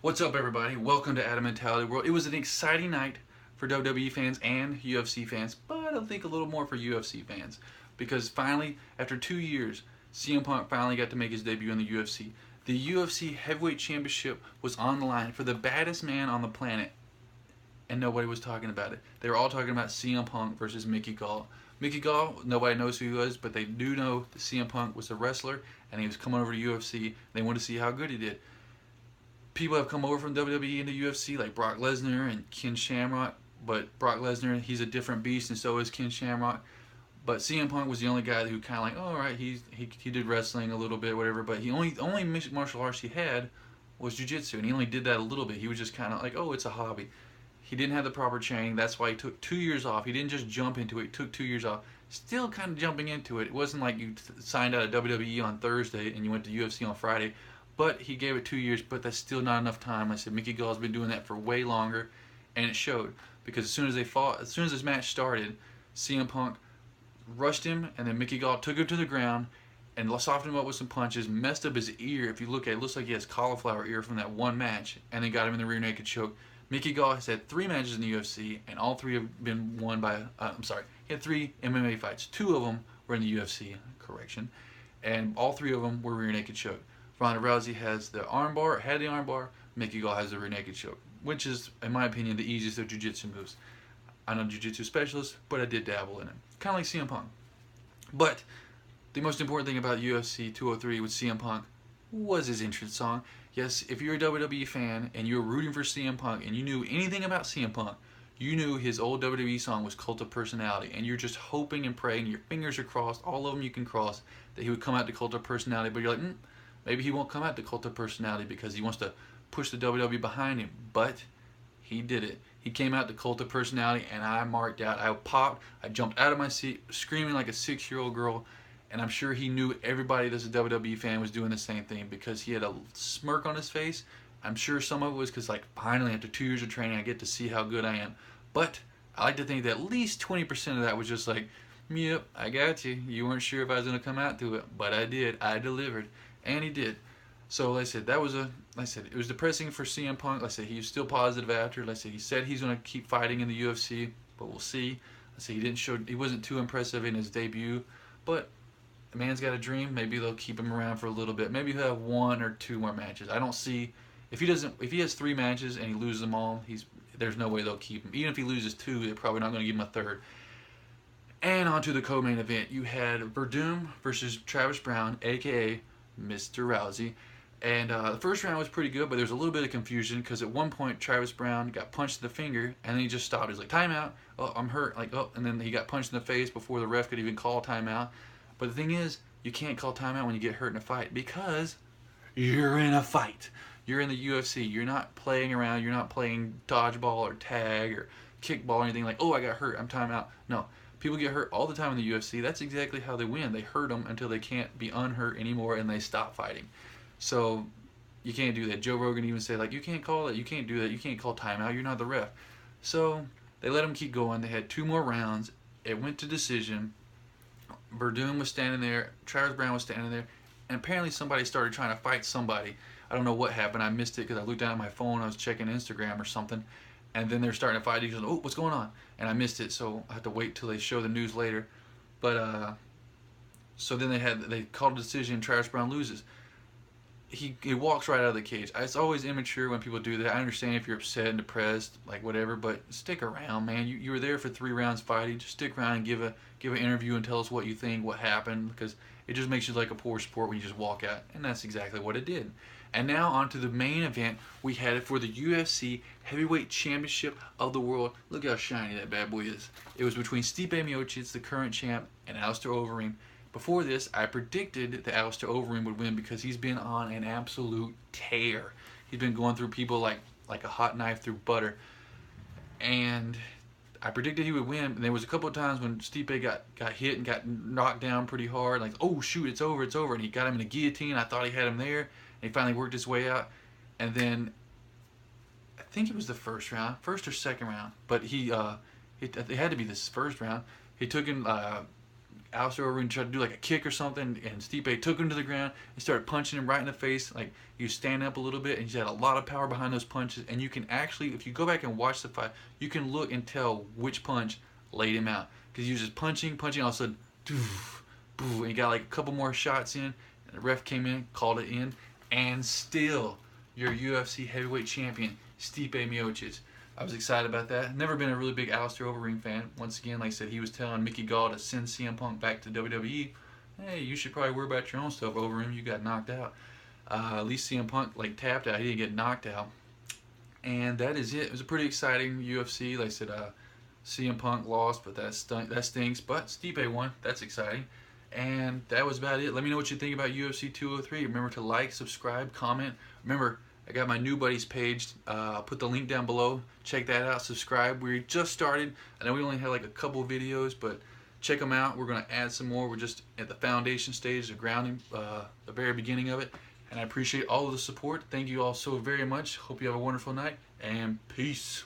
What's up, everybody? Welcome to Adam Mentality World. It was an exciting night for WWE fans and UFC fans, but I think a little more for UFC fans because finally, after 2 years, CM Punk finally got to make his debut in the UFC. The UFC Heavyweight Championship was on the line for the baddest man on the planet, and nobody was talking about it. They were all talking about CM Punk versus Mickey Gall. Mickey Gall, nobody knows who he was, but they do know that CM Punk was a wrestler, and he was coming over to UFC. They wanted to see how good he did. People have come over from WWE into UFC, like Brock Lesnar and Ken Shamrock, but Brock Lesnar, he's a different beast, and so is Ken Shamrock. But CM Punk was the only guy who kind of like, oh, all right, he did wrestling a little bit, whatever. But he only martial arts he had was jiu-jitsu, and he only did that a little bit. He was just kind of like, oh, it's a hobby. He didn't have the proper training. That's why he took 2 years off. He didn't just jump into it. He took 2 years off. Still kind of jumping into it. It wasn't like you signed out of WWE on Thursday and you went to UFC on Friday. But he gave it 2 years, but that's still not enough time. I said Mickey Gall's been doing that for way longer, and it showed. Because as soon as they fought, as soon as this match started, CM Punk rushed him, and then Mickey Gall took him to the ground and softened him up with some punches, messed up his ear. If you look at it, it looks like he has cauliflower ear from that one match, and then got him in the rear naked choke. Mickey Gall has had 3 matches in the UFC, and all 3 have been won by, he had 3 MMA fights. 2 of them were in the UFC, correction, and all 3 of them were rear naked choke. Ronda Rousey has the armbar, had the armbar. Mickey Gall has the rear naked choke, which is, in my opinion, the easiest of jiu-jitsu moves. I'm not a jiu-jitsu specialist, but I did dabble in it. Kind of like CM Punk. But the most important thing about UFC 203 with CM Punk was his entrance song. Yes, if you're a WWE fan and you're rooting for CM Punk and you knew anything about CM Punk, you knew his old WWE song was Cult of Personality, and you're just hoping and praying, your fingers are crossed, all of them you can cross, that he would come out to Cult of Personality, but you're like, maybe he won't come out to Cult of Personality because he wants to push the WWE behind him. But he did it. He came out to Cult of Personality, and I marked out. I popped. I jumped out of my seat, screaming like a 6-year-old girl. And I'm sure he knew everybody that's a WWE fan was doing the same thing because he had a smirk on his face. I'm sure some of it was because, like, finally, after 2 years of training, I get to see how good I am. But I like to think that at least 20% of that was just like, yep, I got you. You weren't sure if I was going to come out to it, but I did. I delivered. And he did. So, like I said, it was depressing for CM Punk. Like I said, he was still positive after. Like I said, he said he's going to keep fighting in the UFC, but we'll see. Like I said, he wasn't too impressive in his debut, but the man's got a dream. Maybe they'll keep him around for a little bit. Maybe he'll have 1 or 2 more matches. I don't see if he has 3 matches and he loses them all, there's no way they'll keep him. Even if he loses 2, they're probably not going to give him a 3rd. And on to the co-main event. You had Verdum versus Travis Browne, aka Mr. Rousey. And the first round was pretty good, but there was a little bit of confusion because at one point Travis Browne got punched in the finger and then he just stopped. He was like, timeout. Oh, I'm hurt. Like, oh, and then he got punched in the face before the ref could even call timeout. But the thing is, you can't call timeout when you get hurt in a fight because you're in a fight. You're in the UFC. You're not playing around. You're not playing dodgeball or tag or kickball or anything like, oh, I got hurt. I'm timeout. No. People get hurt all the time in the UFC. That's exactly how they win. They hurt them until they can't be unhurt anymore and they stop fighting. So you can't do that. Joe Rogan even said, like, you can't call it. You can't do that. You can't call timeout. You're not the ref. So they let them keep going. They had 2 more rounds. It went to decision. Verdum was standing there. Travis Browne was standing there. And apparently somebody started trying to fight somebody. I don't know what happened. I missed it because I looked down at my phone. I was checking Instagram or something. And then they're starting to fight. He goes, oh, what's going on? And I missed it, so I have to wait till they show the news later. But so then they called a decision. Travis Browne loses. He walks right out of the cage. It's always immature when people do that. I understand if you're upset and depressed, like whatever, but stick around, man. You were there for 3 rounds fighting. Just stick around and give an interview and tell us what you think, what happened, because it just makes you like a poor sport when you just walk out, and that's exactly what it did. And now on to the main event. We had it for the UFC Heavyweight Championship of the World. Look how shiny that bad boy is. It was between Stipe Miocic, the current champ, and Alistair Overeem. Before this, I predicted that Alistair Overeem would win because he's been on an absolute tear. He's been going through people like a hot knife through butter. And I predicted he would win. And there was a couple of times when Stipe got hit and got knocked down pretty hard. Like, oh, shoot, it's over. And he got him in a guillotine. I thought he had him there. And he finally worked his way out. And then, I think it was the first or second round. But it had to be this first round. He took him... Alistair Overeem tried to do like a kick or something, and Stipe took him to the ground and started punching him right in the face. Like, he was standing up a little bit, and he had a lot of power behind those punches. And you can actually, if you go back and watch the fight, you can look and tell which punch laid him out, because he was just punching, all of a sudden, doof, boo, and he got like a couple more shots in, and the ref came in, called it in, and still your UFC heavyweight champion, Stipe Miocic. I was excited about that. Never been a really big Alistair Overeem fan. Once again, like I said, he was telling Mickey Gall to send CM Punk back to WWE. Hey, you should probably worry about your own stuff, Overeem. You got knocked out. At least CM Punk like tapped out. He didn't get knocked out. And that is it. It was a pretty exciting UFC. Like I said, CM Punk lost, but that stinks. But Stipe won. That's exciting. And that was about it. Let me know what you think about UFC 203. Remember to like, subscribe, comment. Remember, I got my new buddies page. I'll put the link down below. Check that out. Subscribe. We just started. I know we only had like a couple videos, but check them out. We're going to add some more. We're just at the foundation stage, the grounding, the very beginning of it. And I appreciate all of the support. Thank you all so very much. Hope you have a wonderful night, and peace.